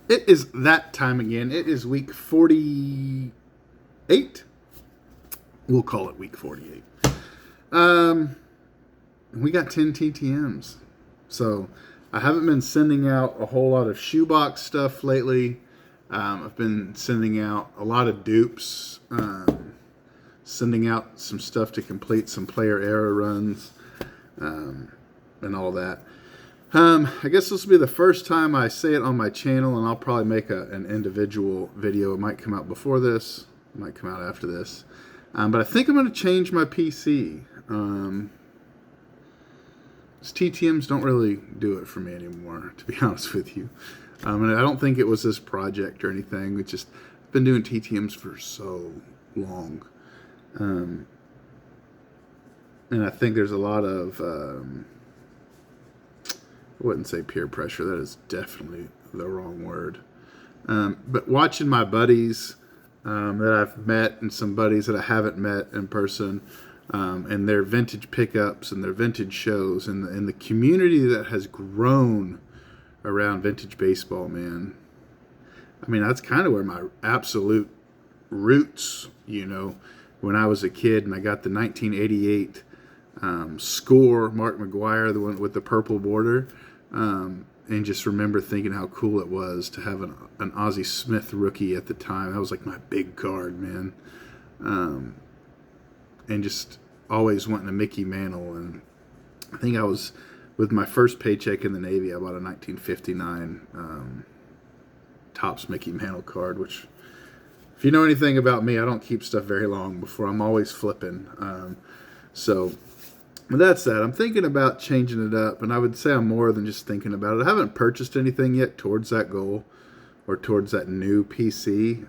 It is that time again. It is week 48. We'll call it week 48. We got 10 TTMs. So I haven't been sending out a whole lot of shoebox stuff lately. I've been sending out a lot of dupes, sending out some stuff to complete some player error runs, and all that. I guess this will be the first time I say it on my channel, and I'll probably make an individual video. It might come out before this, it might come out after this. But I think I'm going to change my PC. TTMs don't really do it for me anymore, to be honest with you. And I don't think it was this project or anything. It's just, I've been doing TTMs for so long. And I think there's a lot of... I wouldn't say peer pressure. That is definitely the wrong word. But watching my buddies that I've met and some buddies that I haven't met in person, and their vintage pickups and their vintage shows and the community that has grown around vintage baseball, man. I mean, that's kind of where my absolute roots, when I was a kid and I got the 1988 score, Mark McGuire, the one with the purple border, and just remember thinking how cool it was to have an Ozzie Smith rookie at the time. That was like my big card, man. And just always wanting a Mickey Mantle. And I think I was, with my first paycheck in the Navy, I bought a 1959 Topps Mickey Mantle card, which, if you know anything about me, I don't keep stuff very long before I'm always flipping. So with that said, I'm thinking about changing it up, and I would say I'm more than just thinking about it. I haven't purchased anything yet towards that goal or towards that new PC.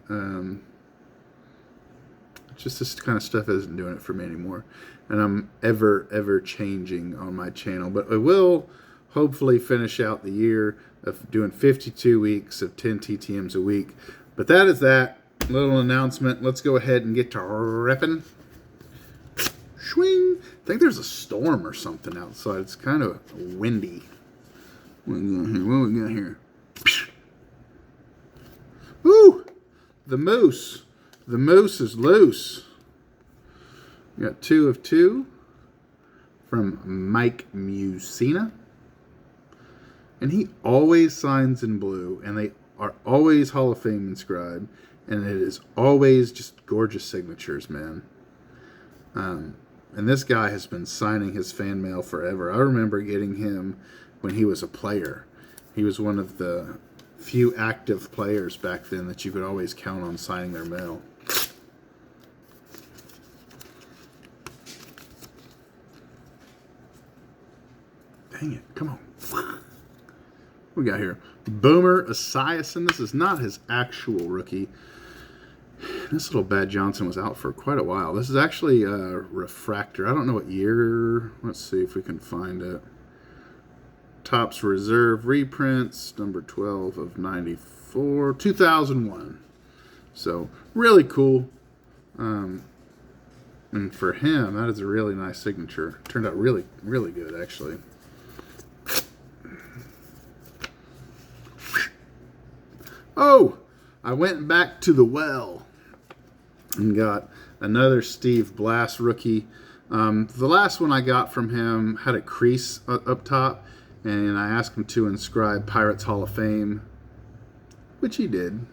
Just this kind of stuff isn't doing it for me anymore, and I'm ever changing on my channel. But I will hopefully finish out the year of doing 52 weeks of 10 TTMs a week. But that is that little announcement. Let's go ahead and get to ripping. Swing. I think there's a storm or something outside. It's kind of windy. What we got here? Woo! The moose. The moose is loose. We got 2 of 2 from Mike Musina. And he always signs in blue, and they are always Hall of Fame inscribed, and it is always just gorgeous signatures, man. And this guy has been signing his fan mail forever. I remember getting him when he was a player. He was one of the few active players back then that you could always count on signing their mail. Dang it, come on. What we got here? Boomer Esiason. This is not his actual rookie. This little Bad Johnson was out for quite a while. This is actually a refractor. I don't know what year. Let's see if we can find it. Topps Reserve reprints, number 12 of 94, 2001. So, really cool. And for him, that is a really nice signature. Turned out really, really good, actually. Oh! I went back to the well and got another Steve Blass rookie. The last one I got from him had a crease up top, and I asked him to inscribe Pirates Hall of Fame, which he did.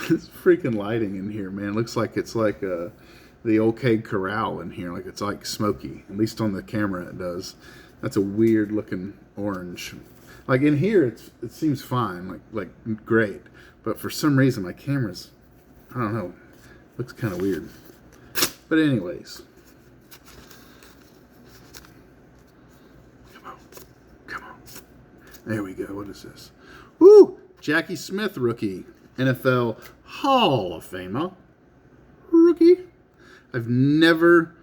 This freaking lighting in here, man. Looks like it's like the OK Corral in here. Like it's like smoky. At least on the camera it does. That's a weird looking orange. Like in here, it seems fine, like great. But for some reason, my camera's, I don't know, looks kind of weird. But anyways. Come on. There we go. What is this? Woo! Jackie Smith rookie. NFL Hall of Famer. Rookie. I've never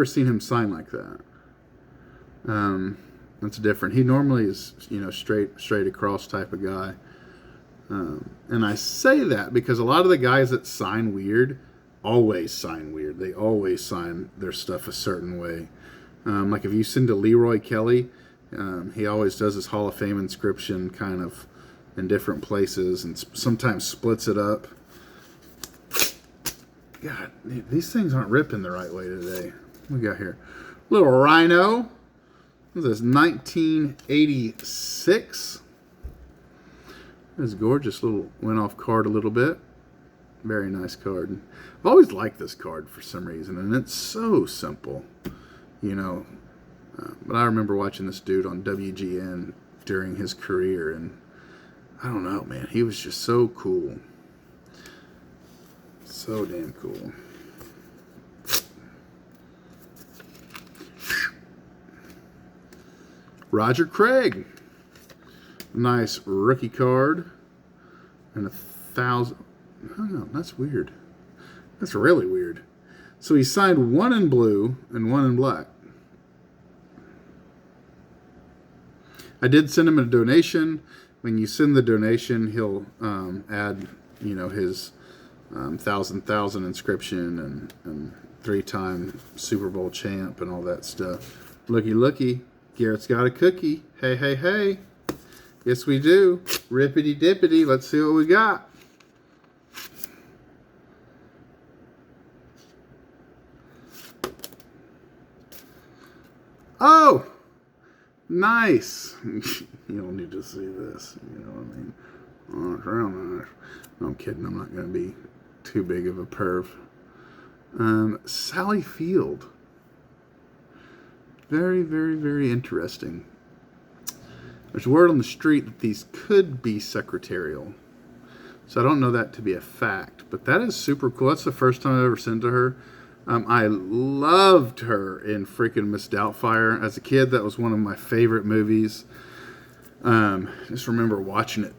seen him sign like that. That's different. He normally is, straight across type of guy. And I say that because a lot of the guys that sign weird always sign weird. They always sign their stuff a certain way. Like if you send to Leroy Kelly, he always does his Hall of Fame inscription kind of in different places and sometimes splits it up. God, these things aren't ripping the right way today. What we got here? Little Rhino. This is 1986. This gorgeous little went-off card a little bit. Very nice card. I've always liked this card for some reason, and it's so simple, you know. But I remember watching this dude on WGN during his career, and I don't know, man. He was just so cool. So damn cool. Roger Craig. Nice rookie card. And 1,000. Oh no, that's weird. That's really weird. So he signed one in blue and one in black. I did send him a donation. When you send the donation, he'll add, you know, his 1,000 inscription and 3-time Super Bowl champ and all that stuff. Looky. Garrett's got a cookie. Hey. Yes, we do. Rippity dippity. Let's see what we got. Oh, nice. You don't need to see this. You know what I mean? Oh, it's real nice. No, I'm kidding. I'm not going to be too big of a perv. Sally Field. Very, very, very interesting. There's word on the street that these could be secretarial. So I don't know that to be a fact. But that is super cool. That's the first time I've ever sent to her. I loved her in freaking Miss Doubtfire. As a kid, that was one of my favorite movies. Just remember watching it.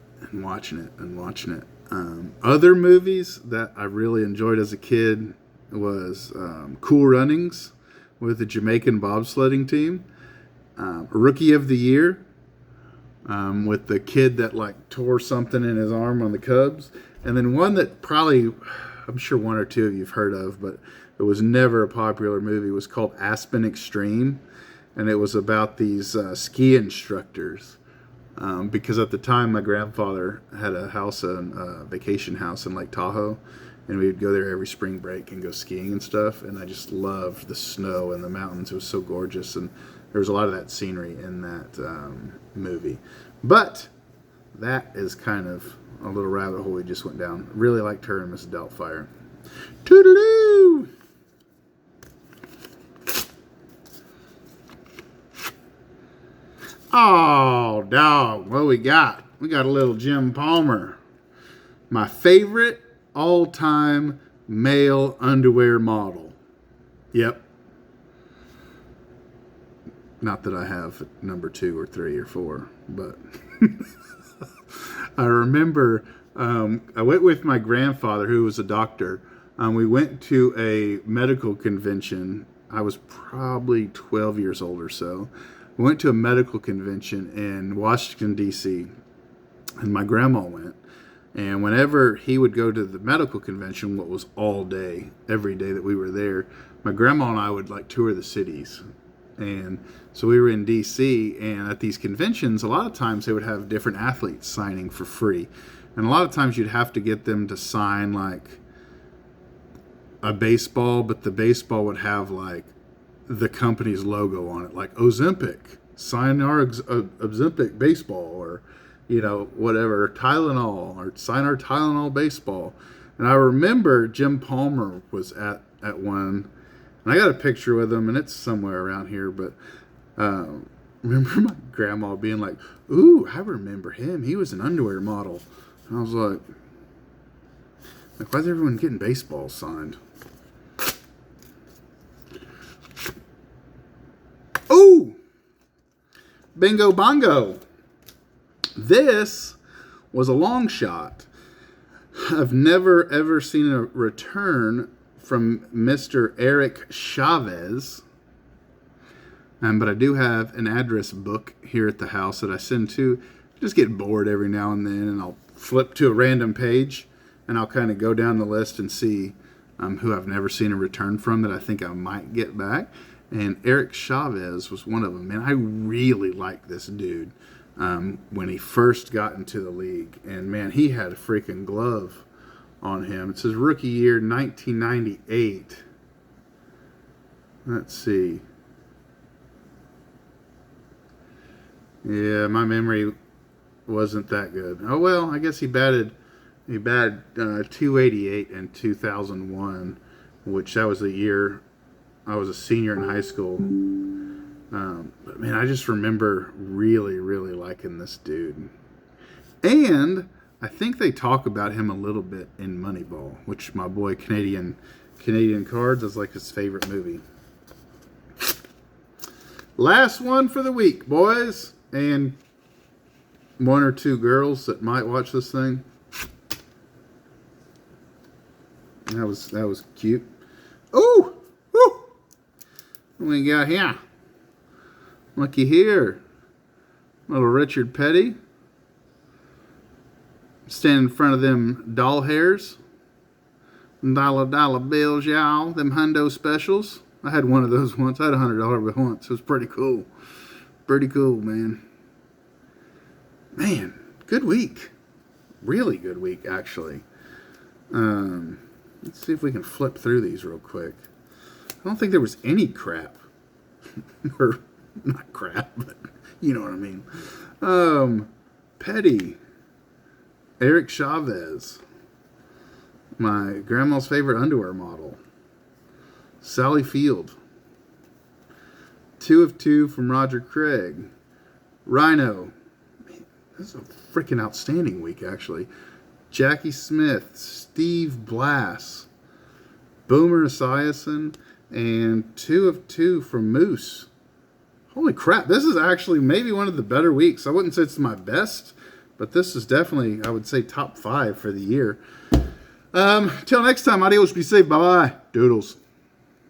Other movies that I really enjoyed as a kid was Cool Runnings with the Jamaican bobsledding team. Rookie of the Year with the kid that like tore something in his arm on the Cubs. And then one that probably, I'm sure one or two of you have heard of, but it was never a popular movie, was called Aspen Extreme. And it was about these ski instructors. Because at the time, my grandfather had a vacation house in Lake Tahoe, and we would go there every spring break and go skiing and stuff. And I just loved the snow and the mountains. It was so gorgeous, and there was a lot of that scenery in that movie. But that is kind of a little rabbit hole we just went down. Really liked her in Miss Doubtfire. Toodaloo! Oh, dog. What we got? We got a little Jim Palmer. My favorite all-time male underwear model. Yep. Not that I have number 2 or 3 or 4, but I remember I went with my grandfather, who was a doctor. We went to a medical convention. I was probably 12 years old or so. We went to a medical convention in Washington, D.C., and my grandma went. And whenever he would go to the medical convention, what was all day, every day that we were there, my grandma and I would like tour the cities. And so we were in D.C., and at these conventions, a lot of times they would have different athletes signing for free. And a lot of times you'd have to get them to sign like a baseball, but the baseball would have like the company's logo on it, like Ozempic, sign our Ozempic baseball, or, you know, whatever, Tylenol, or sign our Tylenol baseball. And I remember Jim Palmer was at one, and I got a picture with him, and it's somewhere around here, but remember my grandma being like, ooh, I remember him. He was an underwear model. And I was like, why is everyone getting baseballs signed? Oh, bingo bongo. This was a long shot. I've never ever seen a return from Mr. Eric Chavez. But I do have an address book here at the house that I send to. Just get bored every now and then, and I'll flip to a random page, and I'll kind of go down the list and see who I've never seen a return from that I think I might get back. And Eric Chavez was one of them. Man, I really like this dude. when he first got into the league. And, man, he had a freaking glove on him. It says rookie year 1998. Let's see. Yeah, my memory wasn't that good. Oh, well, I guess he batted 288 in 2001, which that was the year I was a senior in high school. But, man, I just remember really, really liking this dude. And I think they talk about him a little bit in Moneyball, which my boy Canadian Cards is like his favorite movie. Last one for the week, boys, and one or two girls that might watch this thing. That was cute. Ooh, woo! What we got here? Looky here, little Richard Petty. Standing in front of them doll hairs. Dollar bills, y'all. Them hundo specials. I had one of those once. I had a $100 bill once. It was pretty cool. Pretty cool, man. Man, good week. Really good week, actually. Let's see if we can flip through these real quick. I don't think there was any crap. Or, not crap, but you know what I mean. Petty. Eric Chavez, my grandma's favorite underwear model. Sally Field. 2 of 2 from Roger Craig. Rhino. Man, this is a freaking outstanding week, actually. Jackie Smith, Steve Blass, Boomer Esiason, and 2 of 2 from Moose. Holy crap, this is actually maybe one of the better weeks. I wouldn't say it's my best, but this is definitely, I would say, top 5 for the year. Till next time, adios, be safe, bye-bye. Doodles.